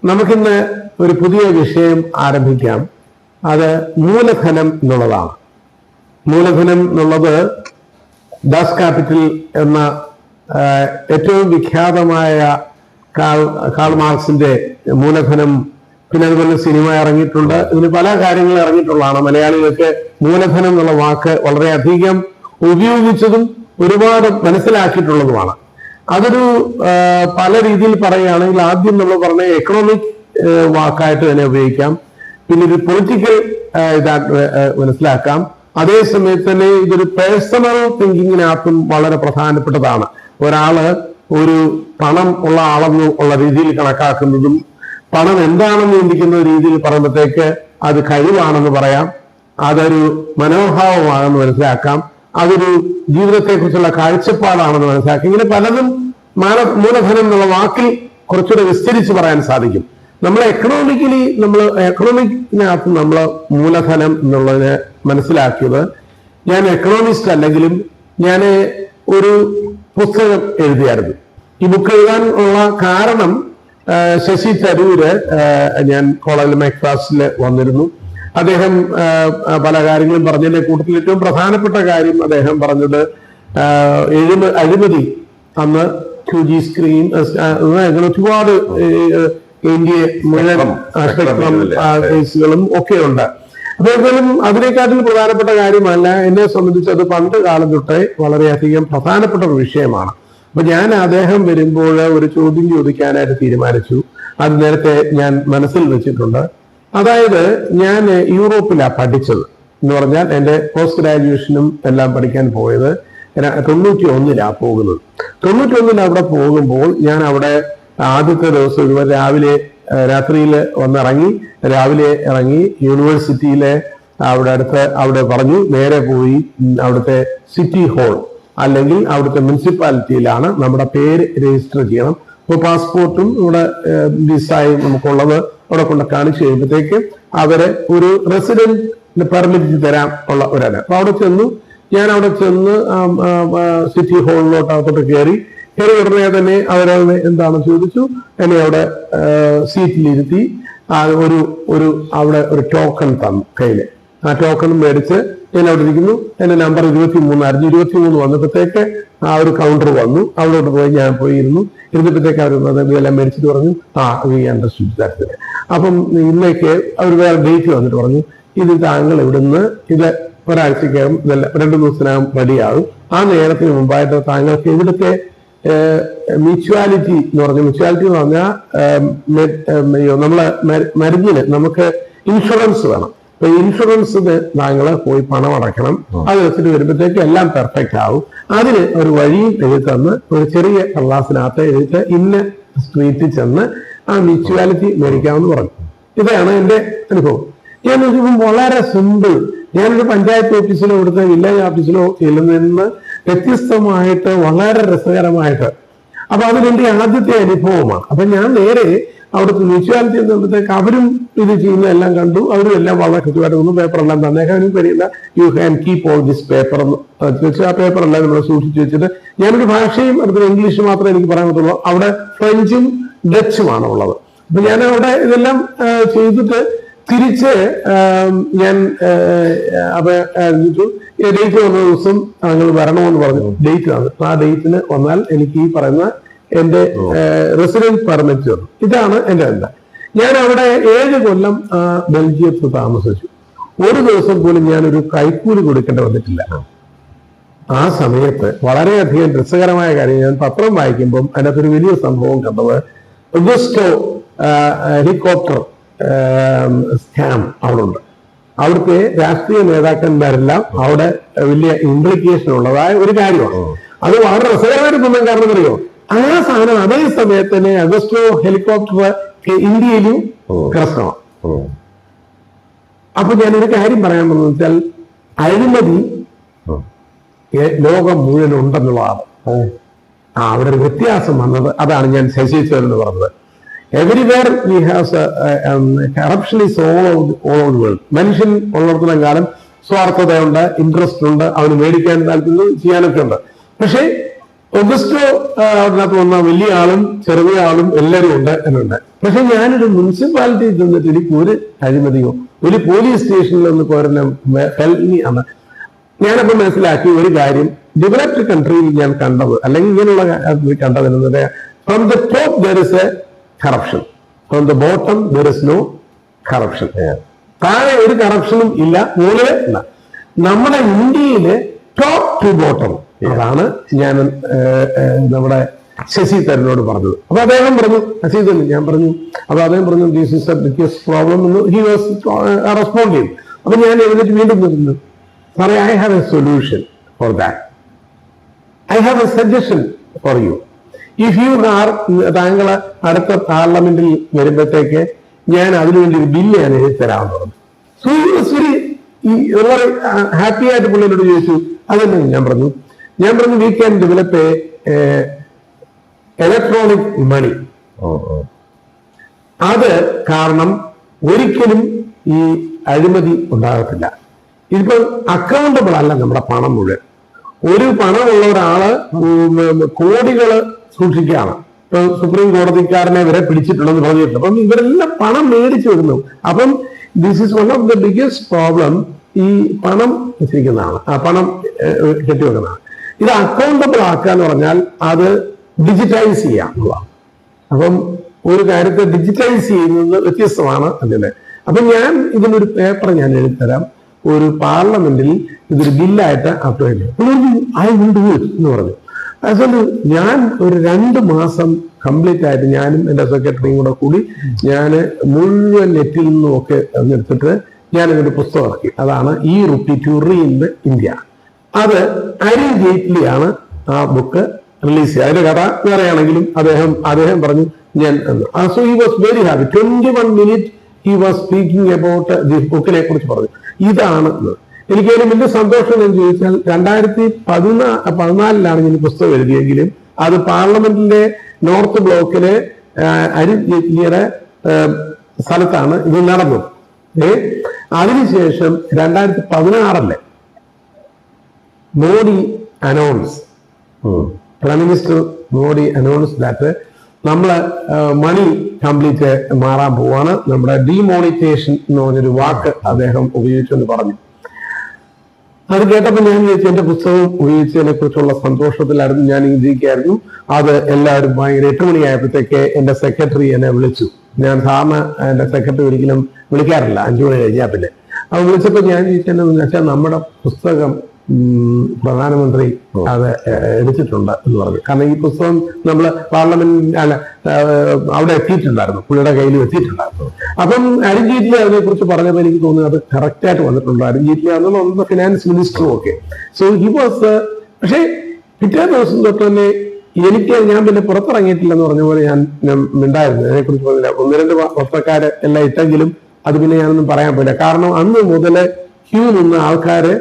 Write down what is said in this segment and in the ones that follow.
നമുക്കിന്ന് ഒരു പുതിയ വിഷയം ആരംഭിക്കാം. അത് മൂലധനം എന്നുള്ളതാണ്. മൂലധനം എന്നുള്ളത് ദാസ് ക്യാപിറ്റൽ എന്ന ഏറ്റവും വിഖ്യാതമായ കാൾ മാർക്സിന്റെ മൂലധനം, പിന്നെ അതുപോലെ സിനിമ ഇറങ്ങിയിട്ടുണ്ട്. ഇതിന് പല കാര്യങ്ങൾ ഇറങ്ങിയിട്ടുള്ളതാണ്. മലയാളികൾക്ക് മൂലധനം എന്നുള്ള വാക്ക് വളരെയധികം ഉപയോഗിച്ചതും ഒരുപാട് മനസ്സിലാക്കിയിട്ടുള്ളതുമാണ്. അതൊരു പല രീതിയിൽ പറയുകയാണെങ്കിൽ ആദ്യം നമ്മൾ പറഞ്ഞ എക്കണോമിക് വാക്കായിട്ട് തന്നെ ഉപയോഗിക്കാം. പിന്നെ ഒരു പൊളിറ്റിക്കൽ ഇതായിട്ട് മനസ്സിലാക്കാം. അതേ സമയത്ത് തന്നെ ഇതൊരു പേഴ്സണൽ തിങ്കിങ്ങിനകത്തും വളരെ പ്രധാനപ്പെട്ടതാണ്. ഒരാള് ഒരു പണം ഉള്ള ആളെന്ന് ഉള്ള രീതിയിൽ കണക്കാക്കുന്നതും പണം എന്താണെന്ന് ചിന്തിക്കുന്ന രീതിയിൽ പറയുമ്പോഴത്തേക്ക് അത് കഴിവാണെന്ന് പറയാം, അതൊരു മനോഭാവമാണെന്ന് മനസ്സിലാക്കാം, അതൊരു ജീവിതത്തെക്കുറിച്ചുള്ള കാഴ്ചപ്പാടാണെന്ന് മനസ്സിലാക്കാം. ഇങ്ങനെ പലതും മൂലധനം എന്നുള്ള വാക്കിൽ കുറച്ചുകൂടെ വിസ്തരിച്ച് പറയാൻ സാധിക്കും. നമ്മൾ എക്കണോമിക്കിനകത്ത് നമ്മൾ മൂലധനം എന്നുള്ളതിനെ മനസ്സിലാക്കിയത്, ഞാൻ എക്കണോമിസ്റ്റ് അല്ലെങ്കിലും ഞാൻ ഒരു പുസ്തകം എഴുതിയായിരുന്നു. ഈ ബുക്ക് എഴുതാൻ ഉള്ള കാരണം ശശി തരൂര്, ഞാൻ കോളേജിൽ ക്ലാസ്സിൽ വന്നിരുന്നു. അദ്ദേഹം പല കാര്യങ്ങളും പറഞ്ഞതിന്റെ കൂട്ടത്തിൽ ഏറ്റവും പ്രധാനപ്പെട്ട കാര്യം അദ്ദേഹം പറഞ്ഞത് അഴിമതി അന്ന് QG സ്ക്രീൻ ഒരുപാട് ഇന്ത്യ മുഴുവൻ കേസുകളും ഒക്കെ ഉണ്ട്. അതേപോലും അതിനേക്കാട്ടിൽ പ്രധാനപ്പെട്ട കാര്യമല്ല, എന്നെ സംബന്ധിച്ച് അത് പണ്ട് കാലം തൊട്ടേ വളരെയധികം പ്രധാനപ്പെട്ട ഒരു വിഷയമാണ്. അപ്പൊ ഞാൻ അദ്ദേഹം വരുമ്പോൾ ഒരു ചോദ്യം ചോദിക്കാനായിട്ട് തീരുമാനിച്ചു. അത് നേരത്തെ ഞാൻ മനസ്സിൽ വെച്ചിട്ടുണ്ട്. അതായത് ഞാൻ യൂറോപ്പിലാണ് പഠിച്ചത് എന്ന് പറഞ്ഞാൽ എൻ്റെ പോസ്റ്റ് ഗ്രാജുവേഷനും എല്ലാം പഠിക്കാൻ പോയത് 91 പോകുന്നത്. 91 അവിടെ പോകുമ്പോൾ ഞാൻ അവിടെ ആദ്യത്തെ ദിവസം ഇതുവരെ രാത്രിയിൽ വന്നിറങ്ങി, രാവിലെ ഇറങ്ങി യൂണിവേഴ്സിറ്റിയിലെ അവിടെ പറഞ്ഞു നേരെ പോയി അവിടുത്തെ സിറ്റി ഹാൾ അല്ലെങ്കിൽ അവിടുത്തെ മുനിസിപ്പാലിറ്റിയിലാണ് നമ്മുടെ പേര് രജിസ്റ്റർ ചെയ്യണം. ഇപ്പോൾ പാസ്പോർട്ടും ഇവിടെ വിസയും നമുക്കുള്ളത് അവിടെ കൊണ്ട് കാണിച്ചു കഴിയുമ്പോഴത്തേക്ക് അവര് ഒരു റെസിഡന്റ് പെർമിറ്റ് തരാൻ ഉള്ള ഒരാണ്. അപ്പൊ ഞാൻ അവിടെ ചെന്ന് സിറ്റി ഹാളിലോട്ട് അകത്തോട്ട് കയറി ഉടനെ തന്നെ അവരവിടെ എന്താണെന്ന് ചോദിച്ചു. എന്നെ അവിടെ സീറ്റിലിരുത്തി ഒരു അവിടെ ഒരു ടോക്കൺ തന്നു കയ്യില്. ആ ടോക്കൺ മേടിച്ച് ഞാൻ അവിടെ ഇരിക്കുന്നു. എന്റെ നമ്പർ 23 ആയിരുന്നു. 23 വന്നപ്പോഴത്തേക്ക് ആ ഒരു കൗണ്ടർ വന്നു. അവിടോട്ട് പോയി ഞാൻ ഇരുന്നപ്പോഴത്തേക്ക് അവർ ഇതെല്ലാം മേടിച്ചിട്ട് പറഞ്ഞു, വി അണ്ടർസ്റ്റുഡ് ദാറ്റ്. അപ്പം ഇന്നേക്ക് അവർ വേറെ ഡേറ്റ് വന്നിട്ട് പറഞ്ഞു, ഇത് താങ്കൾ ഇവിടുന്ന് ഇത് ഒരാഴ്ചക്കകം ഇതെല്ലാം 2 ദിവസത്തിനകം റെഡിയാകും. ആ നേരത്തിന് മുമ്പായിട്ട് താങ്കൾക്ക് ഇവിടുത്തെ മ്യൂച്വാലിറ്റി എന്ന് പറഞ്ഞാൽ നമ്മളെ മരുന്നിന് നമുക്ക് ഇൻഷുറൻസ് വേണം. അപ്പൊ ഇൻഷുറൻസിന് താങ്കൾ പോയി പണം അടയ്ക്കണം. അത് വെച്ചിട്ട് വരുമ്പോഴത്തേക്ക് എല്ലാം പെർഫെക്റ്റ് ആവും. അതിന് ഒരു വഴിയും എഴുതി തന്ന് ഒരു ചെറിയ കള്ളാസിനകത്ത് എഴുതിട്ട് ഇന്ന സ്ട്രീറ്റിൽ ചെന്ന് ആ മ്യൂച്വാലിറ്റി മേടിക്കാമെന്ന് പറഞ്ഞു. ഇതാണ് എൻ്റെ അനുഭവം. ഞാൻ നോക്കുമ്പോൾ വളരെ സിമ്പിൾ. ഞാനൊരു പഞ്ചായത്ത് ഓഫീസിലോ ഇവിടുത്തെ വില്ലേജ് ഓഫീസിലോ ചെല്ലുന്നതിന് വ്യത്യസ്തമായിട്ട് വളരെ രസകരമായിട്ട്. അപ്പൊ അതെന്റെ ആദ്യത്തെ അനുഭവമാണ്. അപ്പൊ ഞാൻ നേരെ അവിടുത്തെ മ്യൂച്വാലിറ്റി എന്നുമ്പോഴത്തേക്ക് അവരും ഇത് ചെയ്യുന്നതെല്ലാം കണ്ടു. അവരും എല്ലാം വളരെ കൃത്യമായിട്ട് പേപ്പറെല്ലാം തന്നേക്കാനും കഴിയില്ല. You can keep all this paper എന്ന് വെച്ച് ആ പേപ്പറെല്ലാം നമ്മൾ സൂക്ഷിച്ചു വെച്ചിട്ട്, ഞാനൊരു ഭാഷയും അടുത്ത ഇംഗ്ലീഷ് മാത്രമേ എനിക്ക് പറയാൻ പറ്റുള്ളൂ. അവിടെ ഫ്രഞ്ചും ഡച്ചുമാണ് ഉള്ളത്. അപ്പൊ ഞാൻ അവിടെ ഇതെല്ലാം ചെയ്തിട്ട് തിരിച്ച് ഞാൻ ഡേറ്റ് വന്ന ദിവസം താങ്കൾ വരണമെന്ന് പറഞ്ഞു. ഡേറ്റ് ആണ്. ആ ഡേറ്റിന് വന്നാൽ എനിക്ക് ഈ പറയുന്ന എന്റെ റെസിഡന്റ് പെർമിറ്റ് വന്നു. ഇതാണ് എന്റെ എന്താ. ഞാൻ അവിടെ 7 കൊല്ലം ബെൽജിയത്ത് താമസിച്ചു. ഒരു ദിവസം പോലും ഞാനൊരു കൈക്കൂലി കൊടുക്കേണ്ടി വന്നിട്ടില്ല. ആ സമയത്ത് വളരെയധികം രസകരമായ കാര്യം, ഞാൻ പത്രം വായിക്കുമ്പം അതിനകത്തൊരു വലിയ സംഭവം കണ്ടത്, ഓഗസ്റ്റോ ഹെലികോപ്റ്റർ സ്കാം അവിടെ ഉണ്ട്. അവിടുത്തെ രാഷ്ട്രീയ നേതാക്കന്മാരെല്ലാം അവിടെ വലിയ ഇംപ്ലിക്കേഷൻ ഉള്ളതായ ഒരു കാര്യമാണ്. അത് വളരെ രസകരമായിട്ട് തോന്നാൻ കാരണം അറിയോ, ആ സാധനം അതേ സമയത്ത് തന്നെ അഗസ്റ്റോ ഹെലികോപ്റ്റർ ഇന്ത്യയിലും കരസ്ഥമാണ്. അപ്പൊ ഞാനൊരു കാര്യം പറയാൻ വന്നത് വെച്ചാൽ, അഴിമതി ലോകം മുഴുവൻ ഉണ്ടെന്നുള്ളതാണ്. അവിടെ ഒരു വ്യത്യാസം വന്നത് അതാണ് ഞാൻ ശശിച്ചതെന്ന് പറഞ്ഞത്. Everywhere we have corruption is all over the world. മനുഷ്യൻ ഉള്ളിടത്തോളം കാലം സ്വാർത്ഥതയുണ്ട്, ഇൻട്രസ്റ്റ് ഉണ്ട്, അവന് മേടിക്കാൻ താല്പര്യം ചെയ്യാനൊക്കെ ഉണ്ട്. പക്ഷെ ഓഗസ്റ്റോ അതിനകത്ത് വന്ന വലിയ ആളും ചെറിയ ആളും എല്ലാവരും ഉണ്ട് എന്നുണ്ട്. പക്ഷെ ഞാനൊരു മുനിസിപ്പാലിറ്റി ചെന്നിട്ട് എനിക്ക് ഒരു അഴിമതിയോ ഒരു പോലീസ് സ്റ്റേഷനിൽ ഒന്ന് പോരണം ആണ്. ഞാനപ്പോ മനസ്സിലാക്കി ഒരു കാര്യം, ഡെവലപ്ഡ് കൺട്രിയിൽ ഞാൻ കണ്ടത് അല്ലെങ്കിൽ ഇങ്ങനെയുള്ള കണ്ടത്, from the top there is a corruption, from the bottom there is no corruption. താഴെ ഒരു കറപ്ഷനും ഇല്ല, മുകളിൽ ഇല്ല. നമ്മുടെ ഇന്ത്യയിലെ ടോപ്പ് ടു ബോട്ടം അതാണ് ഞാൻ നമ്മുടെ ശശി തരൂരിനോട് പറഞ്ഞത്. അപ്പൊ അദ്ദേഹം പറഞ്ഞു, ശശി തരൂർ ഞാൻ പറഞ്ഞു, അപ്പൊ അദ്ദേഹം പറഞ്ഞു this is A biggest problem എന്ന് ഹി വാസ് റെസ്പോണ്ട് ചെയ്തു. അപ്പൊ ഞാൻ എഴുതിട്ട് വീണ്ടും പറഞ്ഞു, സാറേ I have A solution for that, I have A suggestion for you. If you are, താങ്കൾ അടുത്ത പാർലമെന്റിൽ വരുമ്പോഴത്തേക്ക് ഞാൻ അതിനുവേണ്ടി ഒരു ബില്ല് ഞാൻ എഴുതി തരാമെന്ന് പറഞ്ഞു. സോ ഹി വാസ് വെരി വളരെ ഹാപ്പി ആയിട്ട് പുള്ളിയോട് ചോദിച്ചു. അതന്നെ ഞാൻ പറഞ്ഞു we can develop a electronic money. അത് കാരണം ഒരിക്കലും ഈ അഴിമതി ഉണ്ടാകത്തില്ല. ഇതിപ്പോ അക്കൗണ്ടബിൾ അല്ല നമ്മുടെ പണം മുഴുവൻ. ഒരു പണമുള്ള ഒരാള് കോടികള് സൂക്ഷിക്കുകയാണ്. ഇപ്പൊ സുപ്രീം കോടതിക്കാരനെ വരെ പിടിച്ചിട്ടുണ്ടെന്ന് പറഞ്ഞിട്ടുണ്ട്. അപ്പം ഇവരെല്ലാം പണം മേടിച്ചു വരുന്നു. അപ്പം this is one of the biggest problem. ഈ പണം വെച്ചിരിക്കുന്നതാണ്, ആ പണം കെട്ടിവെക്കുന്നതാണ്. ഇത് അക്കൗണ്ടബിൾ ആക്കുക എന്ന് പറഞ്ഞാൽ അത് ഡിജിറ്റൈസ് ചെയ്യുക. അപ്പം ഒരു കാര്യത്തെ ഡിജിറ്റൈസ് ചെയ്യുന്നത് വ്യത്യസ്തമാണ് അതിന്റെ. അപ്പൊ ഞാൻ ഇതിനൊരു പേപ്പർ ഞാൻ എഴുതിത്തരാം, ഒരു പാർലമെന്റിൽ ഇതൊരു ബില്ലായിട്ട് അപ്ലൈ ചെയ്യും. ഐ വിൽ ഡു ഇറ്റ് എന്ന് പറഞ്ഞു. അതുകൊണ്ട് ഞാൻ ഒരു 2 മാസം കംപ്ലീറ്റ് ആയിട്ട് ഞാനും എൻ്റെ സെക്രട്ടറിയും കൂടെ കൂടി ഞാൻ മുഴുവൻ നെറ്റിൽ നിന്നും ഒക്കെ എടുത്തിട്ട് ഞാനൊരു പുസ്തകം ഇറക്കി. അതാണ് ഈ റുപ്പി ടു റീഇൻവെന്റ് ഇന്ത്യ. അത് അരുൺ ജെയ്റ്റ്ലിയാണ് ആ ബുക്ക് റിലീസ് ചെയ്യുക. അതിന്റെ കഥ വേറെയാണെങ്കിലും അദ്ദേഹം പറഞ്ഞു ഞാൻ. So he was very happy. 21 minutes he was speaking about the ബുക്കിനെ കുറിച്ച് പറഞ്ഞു. ഇതാണ് എനിക്ക് അതിന് വലിയ സന്തോഷം എന്ന് ചോദിച്ചാൽ 2014 ഞാൻ പുസ്തകം എഴുതിയെങ്കിലും അത് പാർലമെന്റിന്റെ നോർത്ത് ബ്ലോക്കിലെ അരുൺ ജെയ്റ്റ്ലിയുടെ സ്ഥലത്താണ് ഇത് നടന്നത്. അതിനുശേഷം 2016 Modi announce, prime minister Modi announce that നമ്മള് മണി കംപ്ലീറ്റ് മാറാൻ പോവാണ്. നമ്മുടെ ഡിമോണിറ്റൈസേഷൻ എന്ന് പറഞ്ഞൊരു വാക്ക് അദ്ദേഹം ഉപയോഗിച്ചെന്ന് പറഞ്ഞു. അത് കേട്ടപ്പോൾ ഞാൻ ചോദിച്ചു, എന്റെ പുസ്തകം ഉപയോഗിച്ചതിനെ കുറിച്ചുള്ള സന്തോഷത്തിലായിരുന്നു, ഞാൻ ഇരിക്കുകയായിരുന്നു. അത് എല്ലാവരും ഭയങ്കര 8 മണിയായപ്പോഴത്തേക്ക് എന്റെ സെക്രട്ടറി എന്നെ വിളിച്ചു. ഞാൻ സാധാരണ എന്റെ സെക്രട്ടറി ഒരിക്കലും വിളിക്കാറില്ല 5 മണി കഴിഞ്ഞാൽ. പിന്നെ അത് വിളിച്ചപ്പോൾ ഞാൻ ചോദിച്ചതെന്ന് വെച്ചാൽ നമ്മുടെ പുസ്തകം പ്രധാനമന്ത്രി അത് എടുത്തിട്ടുണ്ട് എന്ന് പറഞ്ഞു. കാരണം ഈ പുസ്തകം നമ്മൾ പാർലമെന്റ് അവിടെ എത്തിയിട്ടുണ്ടായിരുന്നു, പുള്ളിയുടെ കയ്യിൽ എത്തിയിട്ടുണ്ടായിരുന്നു. അപ്പം അരുൺ ജെയ്റ്റ്ലി അതിനെ കുറിച്ച് പറഞ്ഞപ്പോൾ എനിക്ക് തോന്നുന്നു അത് കറക്റ്റായിട്ട് വന്നിട്ടുണ്ട്. അരുൺ ജെയ്റ്റ്ലി ആണെന്നുള്ള ഫിനാൻസ് മിനിസ്റ്ററും ഒക്കെ. So he was. പക്ഷേ പിറ്റേ ദിവസം തൊട്ട് തന്നെ ഞാൻ പിന്നെ പുറത്തിറങ്ങിയിട്ടില്ലെന്ന് പറഞ്ഞ പോലെ ഞാൻ മിണ്ടായിരുന്നു. അതിനെക്കുറിച്ച് പറഞ്ഞില്ല. 1-2 വസ്ത്രക്കാര് എല്ലാം ഇട്ടെങ്കിലും അത് പിന്നെ ഞാനൊന്നും പറയാൻ പോയില്ല. കാരണം അന്ന് മുതൽ ക്യൂ നിന്ന് ആൾക്കാര്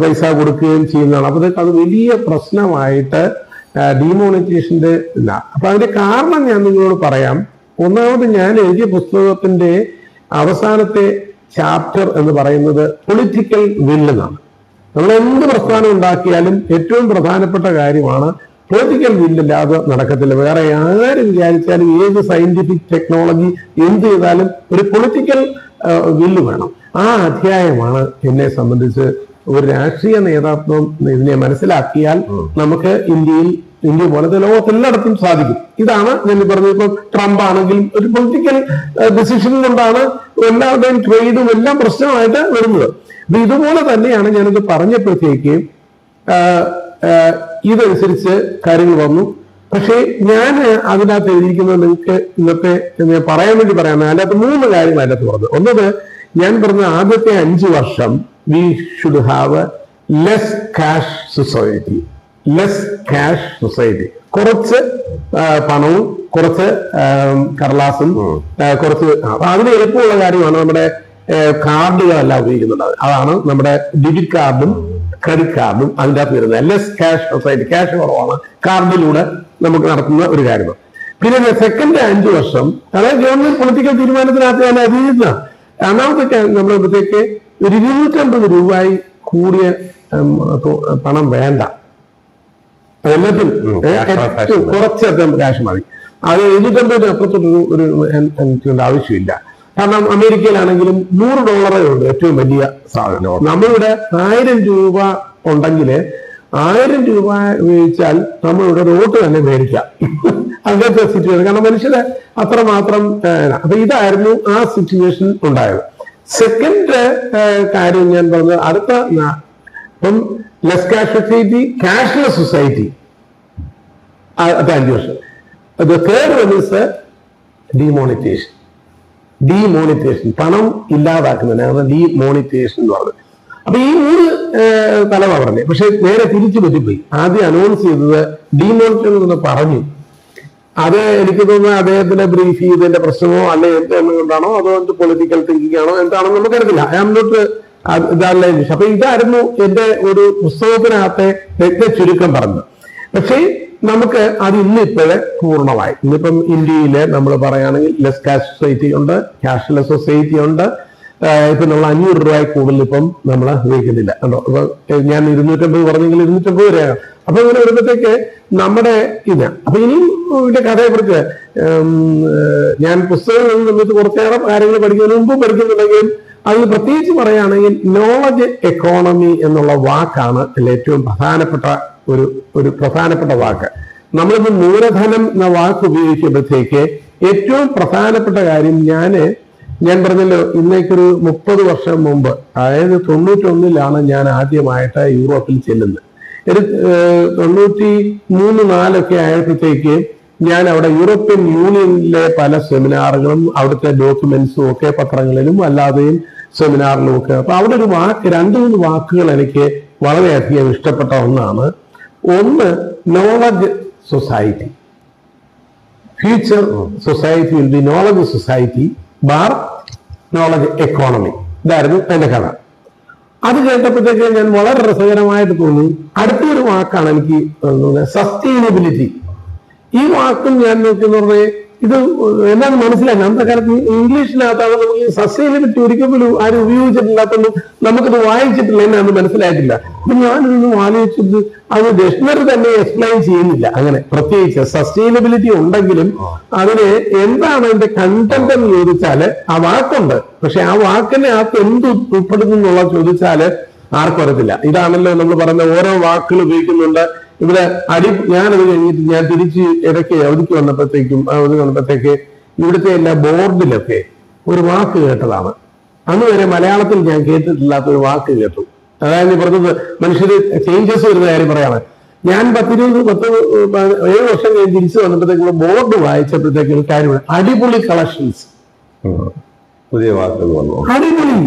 പൈസ കൊടുക്കുകയും ചെയ്യുന്നതാണ്. അപ്പോഴത്തേക്ക് അത് വലിയ പ്രശ്നമായിട്ട് ഡിമോണിറ്റൈസേഷന്റെ ഇല്ല. അപ്പൊ അതിന്റെ കാരണം ഞാൻ നിങ്ങളോട് പറയാം. ഒന്നാമത് ഞാൻ എഴുതിയ പുസ്തകത്തിന്റെ അവസാനത്തെ ചാപ്റ്റർ എന്ന് പറയുന്നത് പൊളിറ്റിക്കൽ വിൽ എന്നാണ്. നമ്മൾ എന്ത് പ്രസ്ഥാനം ഉണ്ടാക്കിയാലും ഏറ്റവും പ്രധാനപ്പെട്ട കാര്യമാണ് പൊളിറ്റിക്കൽ വില്ലില്ലാതെ നടക്കത്തില്ല. വേറെ ആരും വിചാരിച്ചാലും ഏത് സയന്റിഫിക് ടെക്നോളജി എന്ത് ചെയ്താലും ഒരു പൊളിറ്റിക്കൽ വില്ല് വേണം. ആ അധ്യായമാണ് എന്നെ സംബന്ധിച്ച്. ഒരു രാഷ്ട്രീയ നേതൃത്വം ഇതിനെ മനസ്സിലാക്കിയാൽ നമുക്ക് ഇന്ത്യ പോലത്തെ ലോകത്തെല്ലായിടത്തും സാധിക്കും. ഇതാണ് ഞാൻ പറഞ്ഞത്. ഇപ്പൊ ട്രംപ് ആണെങ്കിലും ഒരു പൊളിറ്റിക്കൽ ഡിസിഷൻ കൊണ്ടാണ് എല്ലാവരുടെയും ട്രേഡും എല്ലാം പ്രശ്നമായിട്ട് വരുന്നത്. അപ്പൊ ഇതുപോലെ തന്നെയാണ് ഞാനിത് പറഞ്ഞപ്പോഴത്തേക്ക് ഇതനുസരിച്ച് കാര്യങ്ങൾ വന്നു. പക്ഷേ ഞാൻ അതിനകത്ത് എഴുതിയിരിക്കുന്നത് നിങ്ങൾക്ക് ഇന്നത്തെ ഞാൻ പറയാൻ വേണ്ടി പറയാം. അതിനകത്ത് 3 കാര്യങ്ങൾ അതിനകത്ത് പറഞ്ഞു. ഒന്നത് ഞാൻ പറഞ്ഞ ആദ്യത്തെ 5 വർഷം we should have a less cash society. കുറച്ച് പണവും കുറച്ച് കടലാസും കുറച്ച്. അതിന് എളുപ്പമുള്ള കാര്യമാണ് നമ്മുടെ കാർഡുകളെല്ലാം ഉപയോഗിക്കുന്നുണ്ട്. അതാണ് നമ്മുടെ ഡെബിറ്റ് കാർഡും ക്രെഡിറ്റ് കാർഡും അതിൻ്റെ അകത്ത് വരുന്നത്. ലെസ് ക്യാഷ് സൊസൈറ്റി, ക്യാഷ് കുറവാണ്, കാർഡിലൂടെ നമുക്ക് നടത്തുന്ന ഒരു കാര്യമാണ്. പിന്നെ സെക്കൻഡ് 5 വർഷം അതായത് ഗവൺമെന്റ് പൊളിറ്റിക്കൽ തീരുമാനത്തിനകത്ത് ഞാൻ അറിയുന്ന രണ്ടാമത്തെ നമ്മളപ്പോഴത്തേക്ക് ഒരു 250 രൂപ കൂടിയ പണം വേണ്ട. എല്ലാത്തിനും കുറച്ചധികം ക്യാഷ് മതി. അത് 750 അപ്പുറത്തൊരു എനിക്ക് ആവശ്യമില്ല. കാരണം അമേരിക്കയിലാണെങ്കിലും $100 ഉണ്ട് ഏറ്റവും വലിയ സാധനം. നമ്മളിവിടെ 1000 രൂപ ഉണ്ടെങ്കിൽ 1000 രൂപ ഉപയോഗിച്ചാൽ നമ്മളിവിടെ റോട്ട് തന്നെ മേടിക്കാം. അങ്ങനത്തെ സിറ്റുവേഷൻ. കാരണം മനുഷ്യരെ അത്രമാത്രം. അപ്പൊ ഇതായിരുന്നു ആ സിറ്റുവേഷൻ ഉണ്ടായത്. സെക്കൻഡ് കാര്യം ഞാൻ പറഞ്ഞത് അടുത്ത ഇപ്പം less cash society, cashless society. The third one is demonetization. Demonetization, പണം ഇല്ലാതാക്കുന്നതിനാണ് ഡീമോണിറ്റൈസേഷൻ എന്ന് പറഞ്ഞത്. അപ്പൊ ഈ 3 തലവ പറഞ്ഞേ. പക്ഷെ നേരെ തിരിച്ചു പറ്റിപ്പോയി. ആദ്യം അനൗൺസ് ചെയ്തത് ഡീമോണിറ്റൈസേഷൻ എന്ന് പറഞ്ഞു. അത് എനിക്ക് തോന്നുന്നത് അദ്ദേഹത്തിന് ബ്രീഫ് ചെയ്തതിന്റെ പ്രശ്നമോ അല്ലെ എന്തുകൊണ്ടാണോ അതോ പൊളിറ്റിക്കൽ തിങ്കിങ് ആണോ എന്താണെന്ന് നമുക്കറിയില്ല. ഐ ആം നോട്ട് ഇതല്ല. അപ്പൊ ഇതായിരുന്നു എന്റെ ഒരു പുസ്തകത്തിനകത്തെ ചുരുക്കം പറഞ്ഞത്. പക്ഷേ നമുക്ക് അത് ഇന്നിപ്പോഴേ പൂർണ്ണമായി. ഇന്നിപ്പം ഇന്ത്യയില് നമ്മൾ പറയുകയാണെങ്കിൽ ലെസ് ക്യാഷ് സൊസൈറ്റി ഉണ്ട്, ക്യാഷ്ലെസ് സൊസൈറ്റി ഉണ്ട്. ഇപ്പൊ നമ്മൾ 500 രൂപ കൂടുതൽ ഇപ്പം നമ്മൾ ഉപയോഗിക്കുന്നില്ല. കണ്ടോ, ഇപ്പൊ ഞാൻ 250 പറഞ്ഞെങ്കിൽ 250 രൂപയാണ്. അപ്പൊ ഇങ്ങനെ വരുമ്പോഴത്തേക്ക് നമ്മുടെ ഇത്. അപ്പൊ ഇനിയും ഇതിന്റെ കഥയെക്കുറിച്ച് ഞാൻ പുസ്തകങ്ങളിൽ നിന്നിട്ട് കുറച്ചേറെ കാര്യങ്ങൾ പഠിക്കുന്നതിന് മുമ്പ് പഠിക്കുന്നുണ്ടെങ്കിലും അതിൽ പ്രത്യേകിച്ച് പറയുകയാണെങ്കിൽ നോളജ് എക്കോണമി എന്നുള്ള വാക്കാണ് ഏറ്റവും പ്രധാനപ്പെട്ട ഒരു പ്രധാനപ്പെട്ട വാക്ക്. നമ്മളിത് മൂലധനം എന്ന വാക്ക് ഉപയോഗിക്കുമ്പോഴത്തേക്ക് ഏറ്റവും പ്രധാനപ്പെട്ട കാര്യം ഞാൻ പറഞ്ഞല്ലോ, ഇന്നേക്കൊരു 30 വർഷം മുമ്പ്, അതായത് 91-ലാണ് ഞാൻ ആദ്യമായിട്ട് യൂറോപ്പിൽ ചെല്ലുന്നത്. 93-4 ആയപ്പോഴത്തേക്ക് ഞാൻ അവിടെ യൂറോപ്യൻ യൂണിയനിലെ പല സെമിനാറുകളും അവിടുത്തെ ഡോക്യുമെന്റ്സും ഒക്കെ പത്രങ്ങളിലും അല്ലാതെയും സെമിനാറിലും ഒക്കെ. അപ്പൊ അവിടെ ഒരു വാക്ക്, 2-3 വാക്കുകൾ എനിക്ക് വളരെയധികം ഇഷ്ടപ്പെട്ട ഒന്നാണ്. ഒന്ന്, knowledge society. Future society will be knowledge society bar knowledge economy. ഇതായിരുന്നു എന്റെ കഥ. അത് കേട്ടപ്പോഴത്തേക്ക് ഞാൻ വളരെ രസകരമായിട്ട് തോന്നി. അടുത്തൊരു വാക്കാണ് എനിക്ക് സസ്റ്റൈനബിലിറ്റി. ഈ വാക്കും ഞാൻ നോക്കിയെന്ന് പറഞ്ഞാൽ ഇത് എന്നാണ് മനസ്സിലാക്കുക. അന്നത്തെ കാലത്ത് ഇംഗ്ലീഷിനകത്താണ് നമുക്ക് സസ്റ്റൈനബിലിറ്റി ഒരിക്കലും ആരും ഉപയോഗിച്ചിട്ടില്ലാത്തതുകൊണ്ട് നമുക്കത് വായിച്ചിട്ടില്ല, എന്നാണ് മനസ്സിലായിട്ടില്ല. അപ്പൊ ഞാനിതൊന്നും ആലോചിച്ചത് അത് ഡിക്ഷണറി തന്നെ എക്സ്പ്ലെയിൻ ചെയ്യുന്നില്ല. അങ്ങനെ പ്രത്യേകിച്ച് സസ്റ്റൈനബിലിറ്റി ഉണ്ടെങ്കിലും അതിന് എന്താണ് അതിന്റെ കണ്ടന്റ് എന്ന് ചോദിച്ചാല് ആ വാക്കുണ്ട്, പക്ഷെ ആ വാക്കിനെ അകത്ത് എന്ത് ഉൾപ്പെടുന്നു എന്നുള്ള ചോദിച്ചാല് ആർക്കും അറിയത്തില്ല. ഇതാണല്ലോ നമ്മൾ പറയുന്ന ഓരോ വാക്കുകൾ ഉപയോഗിക്കുന്നുണ്ട്. ഇവിടെ ഞാനത് കഴിഞ്ഞിട്ട് ഞാൻ തിരിച്ച് ഇടയ്ക്ക് അവധിക്ക് വന്നപ്പോഴത്തേക്ക് ഇവിടുത്തെ എല്ലാ ബോർഡിലൊക്കെ ഒരു വാക്ക് കേട്ടതാണ്. അന്ന് വരെ മലയാളത്തിൽ ഞാൻ കേട്ടിട്ടില്ലാത്ത ഒരു വാക്ക് കേട്ടു. അതായത് പറഞ്ഞത് മനുഷ്യര് ചേഞ്ചസ് വരുന്ന കാര്യം പറയാണ്. ഞാൻ 10-7 വർഷം ഞാൻ തിരിച്ചു വന്നപ്പോഴത്തേക്കുള്ള ബോർഡ് വായിച്ചപ്പോഴത്തേക്ക് ഒരു കാര്യമാണ്, അടിപൊളി കളക്ഷൻസ്. പുതിയ വാക്കുകൾ വന്നു. അടിപൊളി.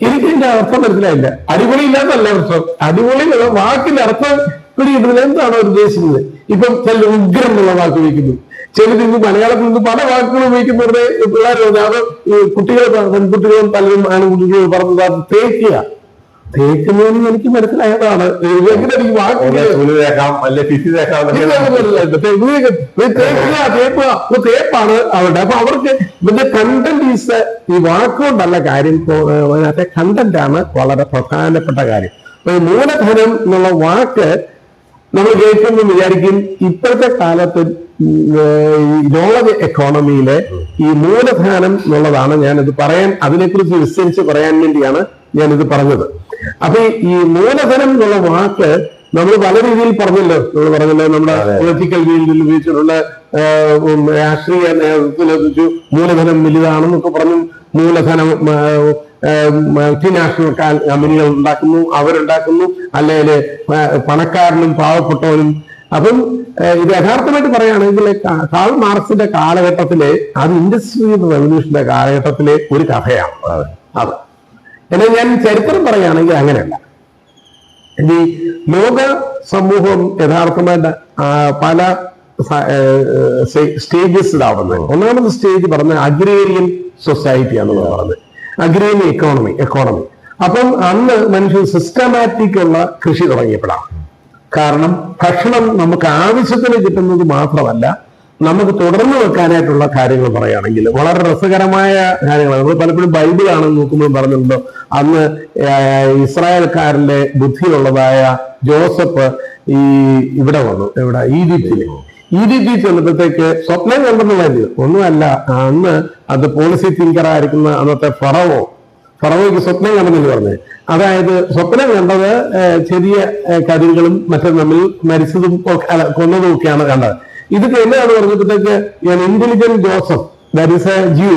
എനിക്ക് ഇതിന്റെ അർത്ഥം മനസ്സിലായില്ല. അടിപൊളി ഇല്ലാത്തല്ല അർത്ഥം, അടിപൊളി എന്നുള്ള വാക്കിന്റെ അർത്ഥം പിടികിട്ടുന്നില്ല. എന്താണോ ഉദ്ദേശിക്കുന്നത്? ഇപ്പം ചില ഉഗ്രം എന്നുള്ള വാക്ക് ഉപയോഗിക്കുന്നു, ചിലത് ഇന്ന് മലയാളത്തിൽ നിന്ന് പല വാക്കുകൾ ഉപയോഗിക്കുന്നവരുടെ പിള്ളേർ അത് പെൺകുട്ടികളും പലരും ആൺകുട്ടികളും പറഞ്ഞത് തേക്കുന്നതെന്ന് എനിക്ക് മനസ്സിലായതാണ്. തേപ്പാണ് അവരുടെ. അപ്പൊ അവർക്ക് ഇതിന്റെ കണ്ടന്റ് ഈസ് ഈ വാക്കുകൊണ്ടല്ല കാര്യം, അതിനകത്തെ കണ്ടന്റ് ആണ് വളരെ പ്രധാനപ്പെട്ട കാര്യം. അപ്പൊ മൂലധനം എന്നുള്ള വാക്ക് നമ്മൾ കേൾക്കുമ്പോൾ വിചാരിക്കും ഇപ്പോഴത്തെ കാലത്ത് നോളജ് എക്കോണമിയിലെ ഈ മൂലധനം എന്നുള്ളതാണ് ഞാനിത് അതിനെക്കുറിച്ച് വിസ്തരിച്ച് പറയാൻ വേണ്ടിയാണ് ഞാനിത് പറഞ്ഞത്. അപ്പൊ ഈ മൂലധനം എന്നുള്ള വാക്ക് നമ്മൾ പല രീതിയിൽ പറഞ്ഞല്ലോ. നമ്മുടെ പൊളിറ്റിക്കൽ ഫീൽഡിൽ ഉപയോഗിച്ചിട്ടുള്ള രാഷ്ട്രീയ നേതൃത്വത്തിൽ മൂലധനം വലുതാണെന്നൊക്കെ പറഞ്ഞു. മൂലധനം മൾട്ടിനാഷണൽ കമ്പനികൾ ഉണ്ടാക്കുന്നു, അവരുണ്ടാക്കുന്നു, അല്ലെങ്കിൽ പണക്കാരനും പാവപ്പെട്ടവനും. അപ്പം ഇത് യഥാർത്ഥമായിട്ട് പറയുകയാണെങ്കിൽ കാൾ മാർക്സിന്റെ കാലഘട്ടത്തിലെ, അത് ഇൻഡസ്ട്രിയൽ റവല്യൂഷന്റെ കാലഘട്ടത്തിലെ ഒരു കഥയാണ് അത്. എന്നാൽ ഞാൻ ചരിത്രം പറയുകയാണെങ്കിൽ അങ്ങനെയല്ല. ഈ ലോക സമൂഹം യഥാർത്ഥമായിട്ട് പല സ്റ്റേജസിലാവുന്നത്. ഒന്നാമത്തെ സ്റ്റേജ് പറഞ്ഞ അഗ്രേറിയൻ സൊസൈറ്റിയാണെന്ന് പറഞ്ഞത്, അഗ്രേറിയൻ എക്കോണമി. അപ്പം അന്ന് മനുഷ്യൻ സിസ്റ്റമാറ്റിക് ഉള്ള കൃഷി തുടങ്ങിയപ്പോഴാണ്. കാരണം ഭക്ഷണം നമുക്ക് ആവശ്യത്തിന് കിട്ടുന്നത് മാത്രമല്ല, നമുക്ക് തുടർന്ന് വെക്കാനായിട്ടുള്ള കാര്യങ്ങൾ പറയുകയാണെങ്കിൽ വളരെ രസകരമായ കാര്യങ്ങളാണ്. നമ്മൾ പലപ്പോഴും ബൈബിളാണെന്ന് നോക്കുമ്പോൾ പറഞ്ഞിട്ടുണ്ടോ, അന്ന് ഇസ്രായേൽക്കാരന്റെ ബുദ്ധിയുള്ളതായ ജോസഫ് ഇവിടെ വന്നു, ഈജിപ്തിൽ ചെന്നപ്പോഴത്തേക്ക് സ്വപ്നം കണ്ടെന്നുള്ളത് ഒന്നുമല്ല. അന്ന് അത് പോളിസി തിങ്കർ ആയിരിക്കുന്ന അന്നത്തെ ഫറവോയ്ക്ക് സ്വപ്നം കണ്ടെന്ന് പറഞ്ഞത്. അതായത് സ്വപ്നം കണ്ടത് ചെറിയ കരുകളും മറ്റും തമ്മിൽ മരിച്ചതും കൊന്നതും ഒക്കെയാണ് കണ്ടത്. ഇത് എന്നാണ് പറഞ്ഞപ്പോഴത്തേക്ക് ഞാൻ intelligent Joseph, that is A juice,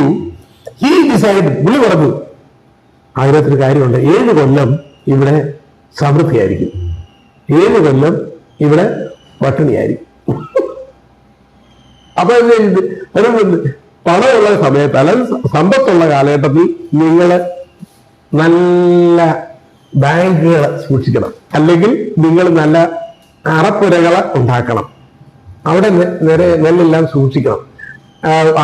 he decide, പുള്ളി പറഞ്ഞു അതിനകത്തൊരു കാര്യമുണ്ട്, 7 കൊല്ലം ഇവിടെ സമൃദ്ധിയായിരിക്കും, 7 കൊല്ലം ഇവിടെ പട്ടിണിയായിരിക്കും. അപ്പൊ പണമുള്ള സമയത്ത് അല്ലെങ്കിൽ സമ്പത്തുള്ള കാലഘട്ടത്തിൽ നിങ്ങൾ നല്ല ബാങ്കുകൾ സൂക്ഷിക്കണം, അല്ലെങ്കിൽ നിങ്ങൾ നല്ല അറപ്പുരകളെ ഉണ്ടാക്കണം, അവിടെ നെല്ലെല്ലാം സൂക്ഷിക്കണം,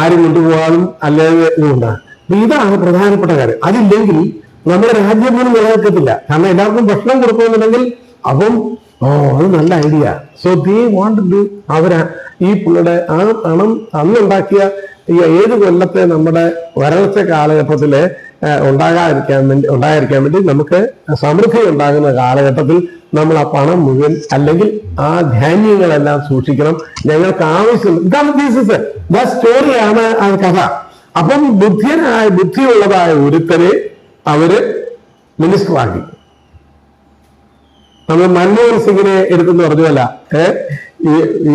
ആരും കൊണ്ടുപോകാനും അല്ലെങ്കിൽ ഇതുണ്ടാകും. ഇതാണ് പ്രധാനപ്പെട്ട കാര്യം. അതില്ലെങ്കിൽ നമ്മുടെ രാജ്യം പോലും നിലനിൽക്കത്തില്ല. കാരണം എല്ലാവർക്കും ഭക്ഷണം കൊടുക്കുന്നുണ്ടെങ്കിൽ അപ്പം അത് നല്ല idea. So they want to ഈ പുള്ളിയുടെ ആ പണം അന്നുണ്ടാക്കിയ ഈ 7 കൊല്ലത്തെ നമ്മുടെ വരൾച്ച കാലഘട്ടത്തില് ഉണ്ടായിരിക്കാൻ വേണ്ടി നമുക്ക് സമൃദ്ധി ഉണ്ടാകുന്ന കാലഘട്ടത്തിൽ നമ്മൾ ആ പണം മുഴുവൻ അല്ലെങ്കിൽ ആ ധാന്യങ്ങളെല്ലാം സൂക്ഷിക്കണം, ഞങ്ങൾക്ക് ആവശ്യം. ഇതാണ് സ്റ്റോറിയാണ് ആ കഥ. അപ്പം ബുദ്ധിയുള്ളതായ ഒരുത്തരെ അവര് മിനിസ്റ്ററാക്കി. നമ്മൾ മൻമോഹൻ സിംഗിനെ എടുത്തെന്ന് പറഞ്ഞല്ല,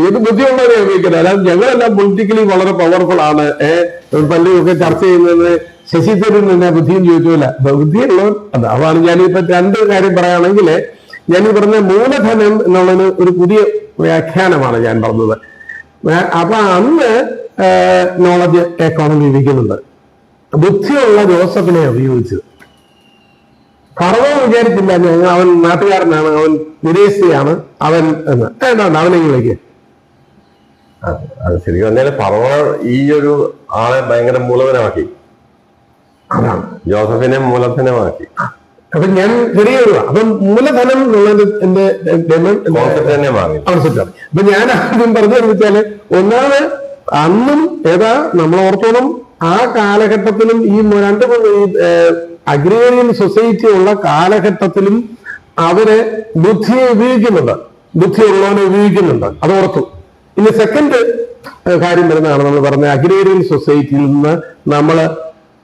ഏത് ബുദ്ധിയുള്ളവരെ ഉപയോഗിക്കുന്നത്. അല്ലാതെ ഞങ്ങളെല്ലാം പൊളിറ്റിക്കലി വളരെ പവർഫുൾ ആണ്, പള്ളിയൊക്കെ ചർച്ച ചെയ്യുന്നത് ശശി തരൂർ തന്നെ ബുദ്ധിയും ചോദിച്ചില്ല. ബുദ്ധിയുള്ളവർ അതാണ്. ഞാനിപ്പോ 2 കാര്യം പറയുകയാണെങ്കിൽ, ഞാൻ ഈ പറഞ്ഞ മൂലധനം എന്നുള്ളതിന് ഒരു പുതിയ വ്യാഖ്യാനമാണ് ഞാൻ പറഞ്ഞത്. അപ്പൊ അന്ന് നോളജ് എക്കോണമി വിൽക്കുന്നുണ്ട്. ബുദ്ധിയുള്ള ജോസഫിനെ ഉപയോഗിച്ചത്. ഫറവോ വിചാരിച്ചില്ല അവൻ നാട്ടുകാരനാണ്, അവൻ വിദേശിയാണ് അവൻ എന്ന്. ഏതാണ്ട് അവനെങ്കിലേക്ക് അത് ശരിക്കും പറഞ്ഞാൽ ഫറവോ ഈ ഒരു ആളെ ഭയങ്കര മൂലധനമാക്കി. അതാണ് ജോസഫിനെ മൂലധനമാക്കി. അപ്പൊ ഞാൻ ചെറിയൊരു അപ്പം മൂലധനം എന്നുള്ളത് എന്റെ തന്നെ മാറി കോൺസെപ്റ്റാണ്. അപ്പൊ ഞാൻ ആദ്യം പറഞ്ഞതെന്ന് വെച്ചാല്, ഒന്നാമത് അന്നും നമ്മൾ ഓർത്തോണം, ആ കാലഘട്ടത്തിലും ഈ 2 അഗ്രേറിയൻ സൊസൈറ്റി ഉള്ള കാലഘട്ടത്തിലും അവര് ബുദ്ധിയെ ഉപയോഗിക്കുന്നുണ്ട്, ബുദ്ധിയുള്ളവനെ ഉപയോഗിക്കുന്നുണ്ട്. അത് ഓർത്തു. ഇനി സെക്കൻഡ് കാര്യം വരുന്നതാണ് നമ്മൾ പറഞ്ഞ അഗ്രേറിയൻ സൊസൈറ്റിയിൽ നിന്ന് നമ്മൾ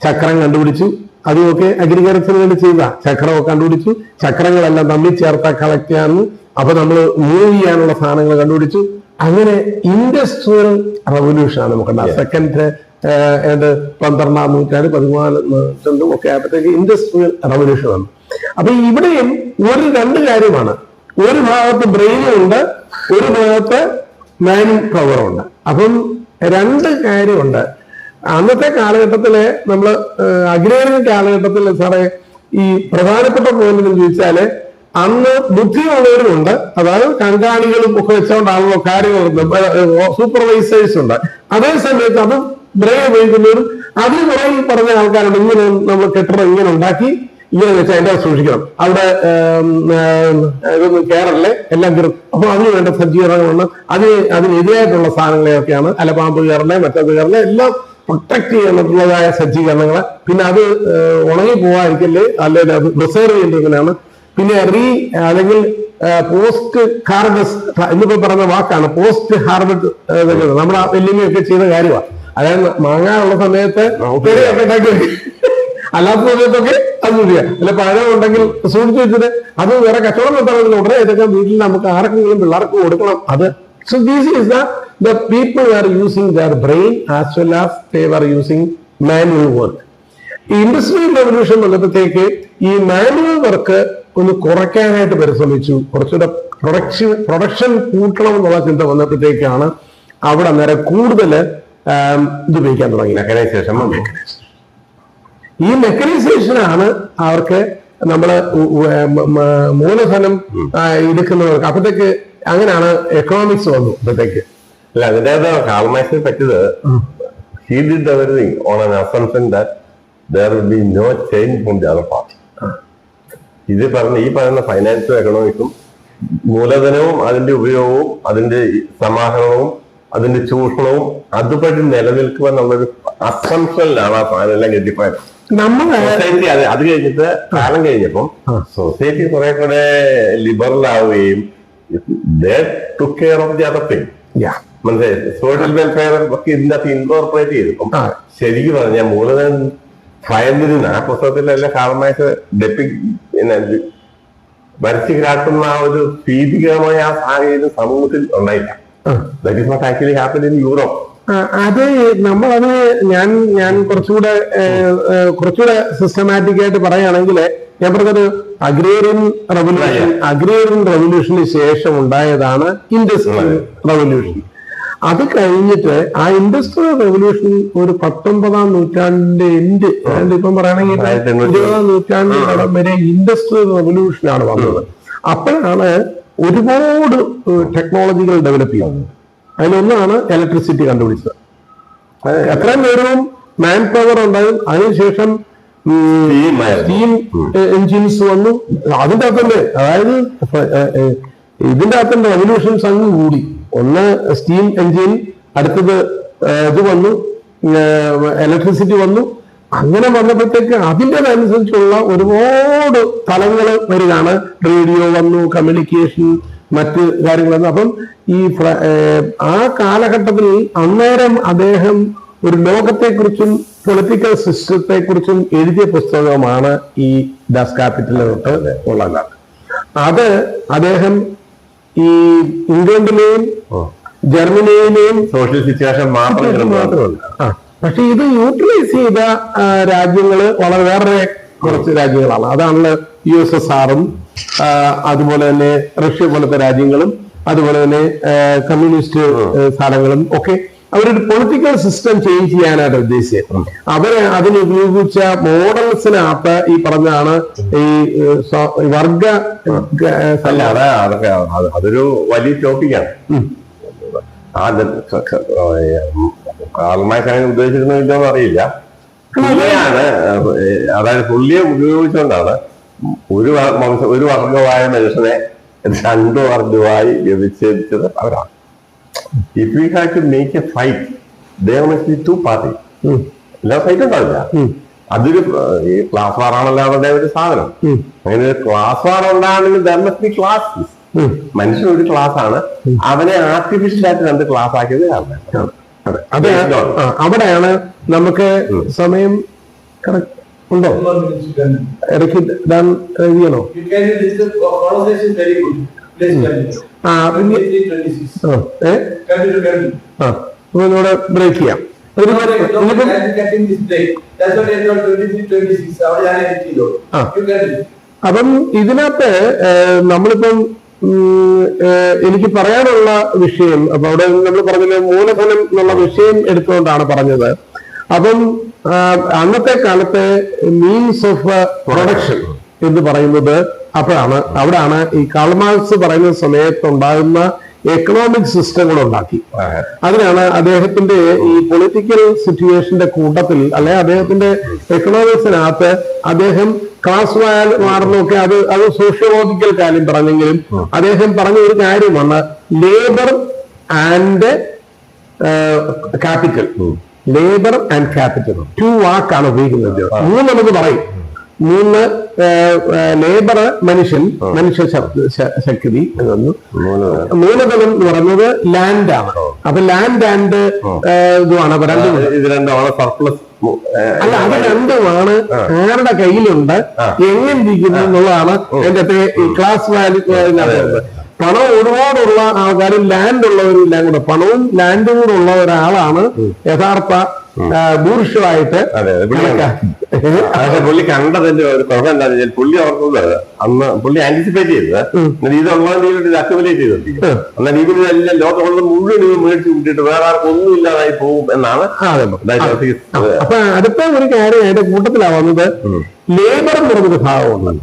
ചക്രം കണ്ടുപിടിച്ചു. അതുമൊക്കെ അഗ്രികൾച്ചറിന് വേണ്ടി ചെയ്ത ചക്രമൊക്കെ കണ്ടുപിടിച്ചു. ചക്രങ്ങളെല്ലാം തമ്മിൽ ചേർത്ത കളക്ട് ചെയ്യാന്ന്. അപ്പൊ നമ്മൾ മൂവ് ചെയ്യാനുള്ള സാധനങ്ങൾ കണ്ടുപിടിച്ചു. അങ്ങനെ ഇൻഡസ്ട്രിയൽ റവല്യൂഷൻ ആണ് നമുക്ക് സെക്കൻഡ് 12ാം നൂറ്റാണ്ട് 14ാം നൂറ്റാണ്ടും ഒക്കെ ആയപ്പോഴത്തേക്ക് ഇൻഡസ്ട്രിയൽ റവല്യൂഷൻ ആണ്. അപ്പൊ ഇവിടെയും 2 കാര്യമാണ്. ഒരു ഭാഗത്ത് ബ്രെയിനും ഉണ്ട്, ഒരു ഭാഗത്ത് മാൻ പവറുണ്ട്. അപ്പം 2 കാര്യമുണ്ട്. അന്നത്തെ കാലഘട്ടത്തില് നമ്മള് അഗ്രേറിയൻ കാലഘട്ടത്തിൽ സാറേ ഈ പ്രധാനപ്പെട്ട പോയിന്റ് എന്ന് ചോദിച്ചാല്, അന്ന് ബുദ്ധിയുള്ളവരുമുണ്ട്, അതായത് കങ്കാണികളും ഒക്കെ വെച്ചുകൊണ്ടാണല്ലോ കാര്യങ്ങളുണ്ട്, സൂപ്പർവൈസേഴ്സ് ഉണ്ട്. അതേ സമയത്ത് അത് ബ്രെയിൻ ഉപയോഗിക്കുന്നവരും അതിന് കുറെ പറഞ്ഞ ആൾക്കാരുണ്ട്. ഇങ്ങനെ നമ്മൾ കെട്ടിടം ഇങ്ങനെ ഉണ്ടാക്കി ഇങ്ങനെ വെച്ചാൽ അതിന്റെ സൂക്ഷിക്കണം, അവിടെ ഇതൊന്നും കയറല്ലേ, എല്ലാം കയറും. അപ്പൊ അതിന് വേണ്ട സജ്ജീകരണങ്ങളുണ്ട്. അതിനെതിരായിട്ടുള്ള സാധനങ്ങളെയൊക്കെയാണ് അല്ല പാമ്പ് കയറണേ മറ്റത് കയറണേ എല്ലാം പ്രൊട്ടക്ട് ചെയ്യാനുള്ളതായ സജ്ജീകരണങ്ങൾ. പിന്നെ അത് ഉണങ്ങി പോവാതിരിക്കല്ലേ, അല്ലെങ്കിൽ അത് റിസർവ് ചെയ്യേണ്ടതിനാണ്. പിന്നെ അല്ലെങ്കിൽ പോസ്റ്റ് ഹാർവെസ്റ്റ് എന്നിപ്പോ പറയുന്ന വാക്കാണ് പോസ്റ്റ് ഹാർവെസ്റ്റ്. നമ്മുടെ വെല്ലുമയൊക്കെ ചെയ്ത കാര്യമാണ്. അതായത് മാങ്ങാനുള്ള സമയത്ത് അല്ലാത്ത സമയത്തൊക്കെ അത് ചെയ്യാം. അല്ല പഴം ഉണ്ടെങ്കിൽ സൂക്ഷിച്ചു വെച്ചിട്ട് അത് വേറെ കച്ചവടം നടത്തണമെങ്കിൽ ഉടനെ ഇതൊക്കെ വീട്ടിൽ നമുക്ക് ആർക്കെങ്കിലും പിള്ളേർക്ക് കൊടുക്കണം. അത് so this is the people are using their brain as well as they were using manual work. ഈ ഇൻഡസ്ട്രിയൽ റവല്യൂഷൻ വന്നപ്പോഴത്തേക്ക് ഈ മാനുവൽ വർക്ക് ഒന്ന് കുറയ്ക്കാനായിട്ട് പരിശ്രമിച്ചു. കുറച്ചുകൂടെ പ്രൊഡക്ഷൻ കൂട്ടണം എന്നുള്ള ചിന്ത വന്നപ്പോഴത്തേക്കാണ് അവിടെ നേരെ കൂടുതൽ ഇത് ഉപയോഗിക്കാൻ തുടങ്ങി. മെക്കനൈസേഷൻ. ഈ മെക്കനൈസേഷനാണ് അവർക്ക് നമ്മള് മൂലധനം എടുക്കുന്നവർക്ക്. അപ്പോഴത്തേക്ക് അങ്ങനെയാണ് എക്കണോമിക്സ് വന്നു. അപ്പോഴത്തേക്ക് അല്ല, അതിന്റെ കാൾ മാർക്സിനെ പറ്റിയത് he did everything on an assumption that there will be no change from the other party. ഈ പറയുന്ന ഫൈനാൻസും എക്കണോമിക്സും മൂലധനവും അതിന്റെ ഉപയോഗവും അതിന്റെ സമാഹരണവും അതിന്റെ ചൂഷണവും അതുപടി നിലനിൽക്കുക എന്നുള്ളൊരു അസംഷനിലാണ് ആ സാധനം എല്ലാം കെട്ടിപ്പോയത്. സൊസൈറ്റി അത് കഴിഞ്ഞിട്ട് കാലം കഴിഞ്ഞപ്പം സൊസൈറ്റി കുറെ കൂടെ ലിബറൽ ആവുകയും took care of the other thing. മനസ്സിലായി, സോഷ്യൽ വെൽഫെയർ ഒക്കെ ഇതിനകത്ത് ഇൻകോർപ്പറേറ്റ് ചെയ്തിപ്പം ശരിക്കും പറഞ്ഞാൽ മൂലധനം ഭയന്നിരുന്ന ആ പുസ്തകത്തിലെല്ലാം കാലമായിട്ട് വരച്ചു കാട്ടുന്ന ആ ഒരു ഭീതികരമായ ആ സാഹചര്യം സമൂഹത്തിൽ ഉണ്ടായില്ല. That is not actually happen in Europe. അത് നമ്മളത് ഞാൻ കുറച്ചുകൂടെ സിസ്റ്റമാറ്റിക് ആയിട്ട് പറയുകയാണെങ്കിൽ ഞാൻ പറഞ്ഞത് അഗ്രേറിയൻ റവല്യൂഷന് ശേഷം ഉണ്ടായതാണ് ഇൻഡസ്ട്രിയൽ റവല്യൂഷൻ. അത് കഴിഞ്ഞിട്ട് ആ ഇൻഡസ്ട്രിയൽ റവല്യൂഷൻ ഒരു 19ാം നൂറ്റാണ്ടിന്റെ എൻഡ്, ഇപ്പം പറയുകയാണെങ്കിൽ 20ാം നൂറ്റാണ്ടിന് വരെ ഇൻഡസ്ട്രിയൽ റവല്യൂഷനാണ് വന്നത്. അപ്പോഴാണ് ഒരുപാട് ടെക്നോളജികൾ ഡെവലപ്പ് ചെയ്യുന്നത്. അതിലൊന്നാണ് ഇലക്ട്രിസിറ്റി കണ്ടുപിടിച്ചത്. എത്രയും നേരവും മാൻ പവർ ഉണ്ടാകും. അതിനുശേഷം സ്റ്റീം എൻജിൻസ് വന്നു. അതിന്റെ അകത്തന്നെ, അതായത് ഇതിന്റെ അകത്തന്നെ റെവല്യൂഷൻസ് അങ്ങ് കൂടി. ഒന്ന് സ്റ്റീം എൻജിൻ, അടുത്തത് ഇത് വന്നു, ഇലക്ട്രിസിറ്റി വന്നു. അങ്ങനെ വന്നപ്പോഴത്തേക്ക് അതിൻ്റെതനുസരിച്ചുള്ള ഒരുപാട് തലങ്ങൾ വരികയാണ്. റേഡിയോ വന്നു, കമ്മ്യൂണിക്കേഷൻ, മറ്റ് കാര്യങ്ങൾ വന്നു. അപ്പം ഈ ആ കാലഘട്ടത്തിൽ അന്നേരം അദ്ദേഹം ഒരു ലോകത്തെക്കുറിച്ചും പൊളിറ്റിക്കൽ സിസ്റ്റത്തെക്കുറിച്ചും എഴുതിയ പുസ്തകമാണ് ഈ ഡാസ് കാപ്പിറ്റൽ ഉള്ളത്. അത് അദ്ദേഹം ഈ ഇംഗ്ലണ്ടിലെയും ജർമ്മനിയിലെയും സോഷ്യൽ സിറ്റുവേഷൻ മാത്രമല്ല, പക്ഷെ ഇത് യൂട്ടിലൈസ് ചെയ്ത രാജ്യങ്ങള് വളരെ വേറെ കുറച്ച് രാജ്യങ്ങളാണ്. അതാണല്ലോ USSRും അതുപോലെ തന്നെ റഷ്യ പോലത്തെ രാജ്യങ്ങളും അതുപോലെ തന്നെ കമ്മ്യൂണിസ്റ്റ് സ്ഥലങ്ങളും ഒക്കെ അവരൊരു പൊളിറ്റിക്കൽ സിസ്റ്റം ചേഞ്ച് ചെയ്യാനായിട്ട് ഉദ്ദേശിച്ചത്. അവര് അതിനുപയോഗിച്ച മോഡൽസിനകത്ത് ഈ പറഞ്ഞാണ് ഈ വർഗ അതൊരു വലിയ ടോപ്പിക്കാണ്. ഉദ്ദേശിക്കുന്നില്ലെന്ന് അറിയില്ല. പുള്ളിയാണ്, അതായത് പുള്ളിയെ ഉപയോഗിച്ചുകൊണ്ടാണ് ഒരു വർഗമായ മനുഷ്യനെ 2 വർഗമായി വ്യഭിച്ഛേദിച്ചത് അവരാണ്. If we had to make a fight, there must be 2 parties. എല്ലാ ഫൈറ്റ് ഉണ്ടാവില്ല. അതൊരു ക്ലാസ് വാറാണല്ലോ അവരുടെ ഒരു സാധനം. അങ്ങനെ ഒരു ക്ലാസ് വാർ ഉണ്ടാണെങ്കിൽ there must be classes. മനുഷ്യൻ ഒരു ക്ലാസ് ആണ്, അവനെ ആർട്ടിഫിഷ്യലായിട്ട് 2 ക്ലാസ് ആക്കിയത് കാരണം. അവിടെയാണ് നമുക്ക് സമയം ഉണ്ടോ? ഇടയ്ക്ക് എഴുതിയാണോ? ഇവിടെ ബ്രേക്ക് ചെയ്യാം. അപ്പം ഇതിനകത്ത് നമ്മളിപ്പം എനിക്ക് പറയാനുള്ള വിഷയം, അപ്പൊ അവിടെ നമ്മൾ പറഞ്ഞത് മൂലധനം എന്നുള്ള വിഷയം എടുത്തുകൊണ്ടാണ് പറഞ്ഞത്. അപ്പം അന്നത്തെ കാലത്തെ മീൻസ് ഓഫ് പ്രൊഡക്ഷൻ എന്ന് പറയുന്നത് അവിടാണ് ഈ കാൾ മാർക്സ് പറയുന്ന സമയത്തുണ്ടാകുന്ന എക്കണോമിക് സിസ്റ്റങ്ങൾ ഉണ്ടാക്കി. അതിനാണ് അദ്ദേഹത്തിന്റെ ഈ പൊളിറ്റിക്കൽ സിറ്റുവേഷന്റെ കൂട്ടത്തിൽ, അല്ലെ അദ്ദേഹത്തിന്റെ എക്കണോമിക്സിനകത്ത് അദ്ദേഹം ക്ലാസ് മാറുന്നൊക്കെ അത് സോഷ്യോളജിക്കൽ കാര്യം പറഞ്ഞെങ്കിലും അദ്ദേഹം പറഞ്ഞ ഒരു കാര്യമാണ് labour and capital. Labour and capital 2 വാക്കാണ് ഉപയോഗിക്കുന്നത്. 3 നമുക്ക് പറയും. 3 ലേബർ മനുഷ്യ ശക്തി എന്നു. മൂലധനം എന്ന് പറയുന്നത് ലാൻഡാണ്. അപ്പൊ ലാൻഡ് ആൻഡ് ഇതുമാണ്. അപ്പൊ സർപ്ലസ് അല്ല, അത് രണ്ടുമാണ് ആരുടെ കയ്യിലുണ്ട്, എങ്ങനെ ഇരിക്കുന്നു എന്നുള്ളതാണ് എന്റെ ക്ലാസ് വാല്യൂ. പണം ഒരുപാടുള്ള ആൾക്കാരും ലാൻഡ് ഉള്ളവരും എല്ലാം കൂടെ, പണവും ലാൻഡും കൂടെ ഉള്ള ഒരാളാണ് യഥാർത്ഥ ബൂർഷുവായിട്ട്. പുള്ളി കണ്ടതിന്റെ ഒരു കുഴപ്പം എന്താ വെച്ചാൽ പുള്ളി ഓർക്കുന്നത് അന്ന് പുള്ളി ആന്റിസിപ്പേറ്റ് ചെയ്തത് ഇത് അക്യുമുലേറ്റ് ചെയ്തിട്ടുണ്ട്. എന്നാൽ ഇതിലെല്ലാം ലോകമുള്ള മുഴുവൻ ഇത് മേടിച്ചു കൂട്ടിയിട്ട് വേറെ ആർക്കും ഒന്നും ഇല്ലാതായി പോകും എന്നാണ്. അപ്പൊ അടുത്ത ഒരു കാര്യം അതിന്റെ കൂട്ടത്തിലാവുന്നത് ലേബർ എന്ന് പറഞ്ഞൊരു ഭാഗമുണ്ട്.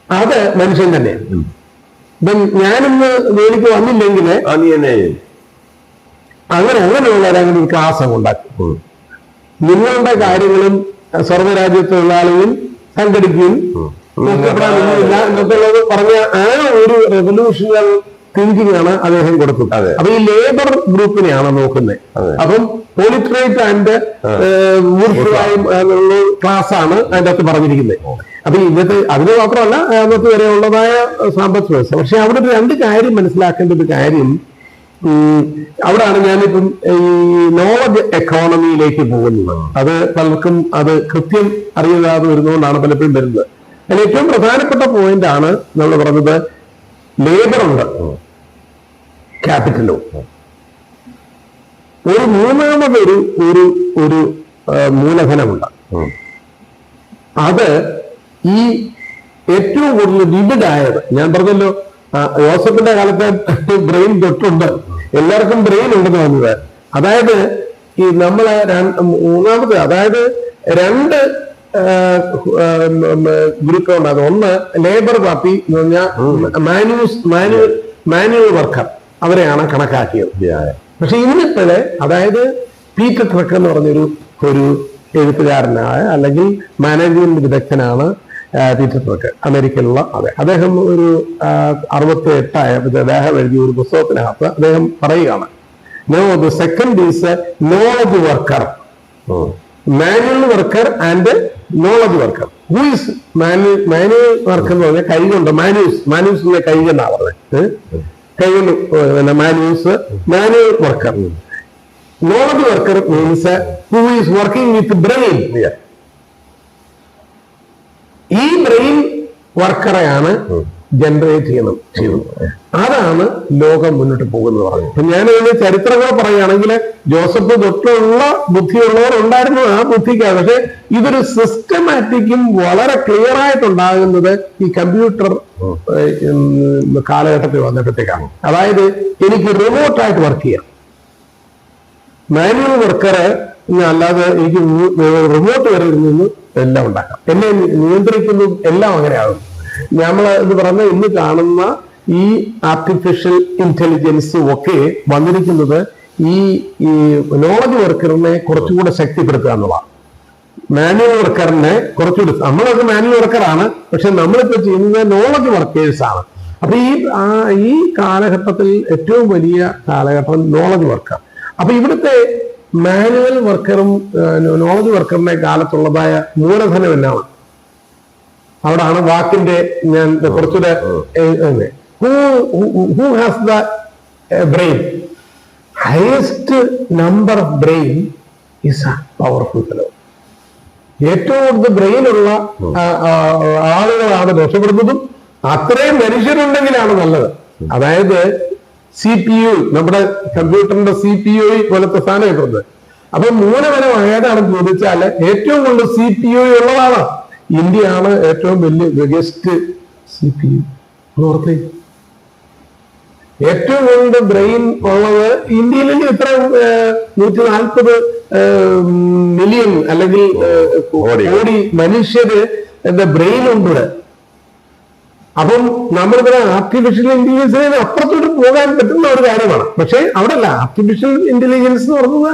അത് മനുഷ്യൻ തന്നെയാണ്. ഇപ്പം ഞാനിന്ന് ജോലിക്ക് വന്നില്ലെങ്കിൽ അങ്ങനെയുള്ളവരങ്ങനെ ഒരു ക്ലാസ് ഉണ്ടാക്കി നിങ്ങളുടെ കാര്യങ്ങളും സർവ്വരാജ്യത്തൊഴിലാളികളും സംഘടിക്കുകയും നഷ്ടപ്പെടാനൊന്നുമില്ല എന്നൊക്കെയുള്ളത് പറഞ്ഞ ആ ഒരു റെവല്യൂഷണൽ തിങ്കിങ് ആണ് അദ്ദേഹം കൊടുത്തത്. അപ്പൊ ഈ ലേബർ ഗ്രൂപ്പിനെയാണ് നോക്കുന്നത്. അപ്പം പോളിട്രേറ്റ് ആൻഡ് ക്ലാസ് ആണ് അതിന്റെ അകത്ത് പറഞ്ഞിരിക്കുന്നത്. അപ്പൊ ഇന്നത്തെ അതിന് മാത്രമല്ല അന്നത്തെ വരെ ഉള്ളതായ സാമ്പത്തിക വ്യവസ്ഥ. പക്ഷെ അവിടെ ഒരു രണ്ട് കാര്യം മനസ്സിലാക്കേണ്ട ഒരു കാര്യം, അവിടാണ് ഞാനിപ്പം ഈ നോളജ് എക്കോണമിയിലേക്ക് പോകുന്നത്. അത് പലർക്കും അത് കൃത്യം അറിയാതെ വരുന്നതുകൊണ്ടാണ് പലപ്പോഴും വരുന്നത്. അതിൽ ഏറ്റവും പ്രധാനപ്പെട്ട പോയിന്റ് ആണ് നമ്മൾ പറഞ്ഞത്, ലേബർ ഉണ്ട്, ക്യാപിറ്റലും. ഒരു മൂന്നാമതൊരു ഒരു ഒരു മൂലധനമുണ്ട്. അത് ഈ ഏറ്റവും കൂടുതൽ വിവിഡായത്, ഞാൻ പറഞ്ഞല്ലോ ജോസഫിന്റെ കാലത്ത് ബ്രെയിൻ തൊട്ടുണ്ട്, എല്ലാവർക്കും ബ്രെയിൻ ഉണ്ടെന്ന് പറഞ്ഞത്. അതായത് ഈ നമ്മളെ മൂന്നാമത്, അതായത് രണ്ട് ഗ്രൂപ്പ് ഉണ്ടാകും. ഒന്ന് ലേബർ പാർട്ടി എന്ന് പറഞ്ഞാൽ മാനുവൽ വർക്കർ, അവരെയാണ് കണക്കാക്കിയത്. പക്ഷെ ഇന്നിപ്പോഴേ, അതായത് പീറ്റർ ട്രക്ക് എന്ന് പറഞ്ഞൊരു ഒരു എഴുത്തുകാരനായ അല്ലെങ്കിൽ മാനേജ്മെന്റ് വിദഗ്ധനാണ് പീറ്റർ ട്രക്ക്, അമേരിക്കയിലുള്ള. അദ്ദേഹം ഒരു 68 അദ്ദേഹം എഴുതിയ ഒരു പുസ്തകത്തിനകത്ത് അദ്ദേഹം പറയുകയാണ്, the second is knowledge worker, manual worker and knowledge worker. Who is manual worker എന്ന് പറഞ്ഞാൽ കൈകൊണ്ട്, മാനുവൽസ് കൈകൊണ്ടാണ് പറഞ്ഞത്, കൈകൊണ്ട് manual worker. Knowledge worker means who is working with brain. ഈ ബ്രെയിൻ വർക്കറെയാണ് ജനറേറ്റ് ചെയ്യുന്നത്. അതാണ് ലോകം മുന്നോട്ട് പോകുന്നത് പറഞ്ഞു. അപ്പൊ ഞാനതിന് ചരിത്രങ്ങൾ പറയുകയാണെങ്കിൽ ജോസഫ് തൊട്ടുള്ള ബുദ്ധിയുള്ളവർ ഉണ്ടായിരുന്നു ആ ബുദ്ധിക്കാണ്. പക്ഷെ ഇതൊരു സിസ്റ്റമാറ്റിക്കും വളരെ ക്ലിയർ ആയിട്ടുണ്ടാകുന്നത് ഈ കമ്പ്യൂട്ടർ കാലഘട്ടത്തിൽ വന്നപ്പോഴത്തേക്കാണ്. അതായത് എനിക്ക് റിമോട്ടായിട്ട് വർക്ക് ചെയ്യാം. മാനുവൽ വർക്കറ് അല്ലാതെ എനിക്ക് റിമോട്ട് വരെ നിന്ന് എല്ലാം ഉണ്ടാക്കാം. എന്നെ നിയന്ത്രിക്കുന്നതും എല്ലാം അങ്ങനെയാകും. നമ്മൾ എന്ന് പറഞ്ഞ ഇന്ന് കാണുന്ന ഈ ആർട്ടിഫിഷ്യൽ ഇന്റലിജൻസും ഒക്കെ വന്നിരിക്കുന്നത് ഈ നോളജ് വർക്കറിനെ കുറച്ചുകൂടെ ശക്തിപ്പെടുത്തുക എന്നുള്ളതാണ്. മാനുവൽ വർക്കറിനെ കുറച്ചുകൂടി, നമ്മളൊക്കെ മാനുവൽ വർക്കറാണ്, പക്ഷെ നമ്മളിപ്പോ ചെയ്യുന്നത് നോളജ് വർക്കേഴ്സ് ആണ്. അപ്പൊ ഈ കാലഘട്ടത്തിൽ ഏറ്റവും വലിയ കാലഘട്ടം നോളജ് വർക്കർ. അപ്പൊ ഇവിടുത്തെ മാനുവൽ വർക്കറും നോളജ് വർക്കറിന്റെ കാലത്തുള്ളതായ മൂലധനം എന്നാണ്. അവിടാണ് വാക്കിന്റെ ഞാൻ കുറച്ചുകൂടെ, who has the brain, highest number of brain is A powerful fellow. ഏറ്റവും കൂടുതൽ ബ്രെയിനുള്ള ആളുകളാണ് രക്ഷപ്പെടുന്നതും. അത്രയും മനുഷ്യരുണ്ടെങ്കിലാണ് നല്ലത്. അതായത് CPU, നമ്മുടെ കമ്പ്യൂട്ടറിന്റെ CPU പോലത്തെ സാധനം കിട്ടുന്നത്. അപ്പൊ മൂലധനം ഏതാണെന്ന് ചോദിച്ചാൽ ഏറ്റവും കൂടുതൽ CPU ഉള്ളതാണ് ഇന്ത്യയാണ്. ഏറ്റവും വലിയ ബിഗസ്റ്റ് CPU ഓർത്ത്, ഏറ്റവും കൂടുതൽ ബ്രെയിൻ ഉള്ളത് ഇന്ത്യയിൽ ഇത്ര 140 മില്യൺ അല്ലെങ്കിൽ കോടി മനുഷ്യര് എന്താ ബ്രെയിൻ ഉണ്ട്. അപ്പം നമ്മളിവിടെ ആർട്ടിഫിഷ്യൽ ഇന്റലിജൻസിന് അപ്പുറത്തോട്ട് പോകാൻ പറ്റുന്ന ഒരു കാര്യമാണ്. പക്ഷെ അവിടെ അല്ല, ആർട്ടിഫിഷ്യൽ ഇന്റലിജൻസ് എന്ന് പറഞ്ഞത്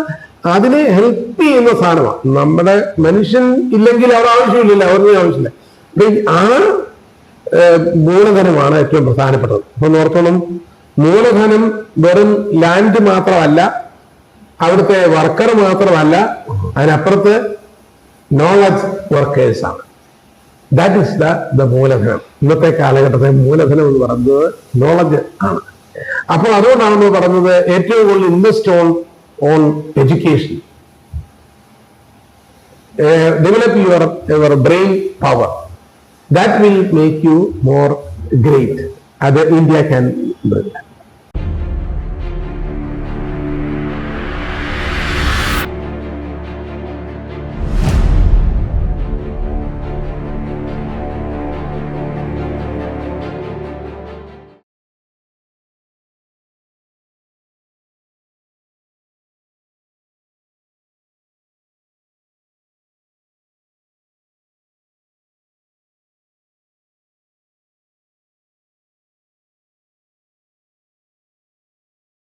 അതിനെ ഹെൽപ്പ് ചെയ്യുന്ന സാധനമാണ്. നമ്മുടെ മനുഷ്യൻ ഇല്ലെങ്കിൽ അവിടെ ആവശ്യമില്ലല്ലോ, അവരുടെ ആവശ്യമില്ല. ആ മൂലധനമാണ് ഏറ്റവും പ്രധാനപ്പെട്ടത്. അപ്പൊ ഓർത്തോളം, മൂലധനം വെറും ലാൻഡ് മാത്രമല്ല, അവിടുത്തെ വർക്കർ മാത്രമല്ല, അതിനപ്പുറത്ത് നോളജ് വർക്കേഴ്സ് ആണ്. ദാറ്റ് ഈസ് ദ മൂലധനം. ഇന്നത്തെ കാലഘട്ടത്തെ മൂലധനം എന്ന് പറയുന്നത് നോളജ് ആണ്. അപ്പോൾ അതുകൊണ്ടാണ് നമ്മൾ പറഞ്ഞത് ഏറ്റവും കൂടുതൽ invest on education, develop your brain power. That will make you more great. അത് ഇന്ത്യ ക്യാൻ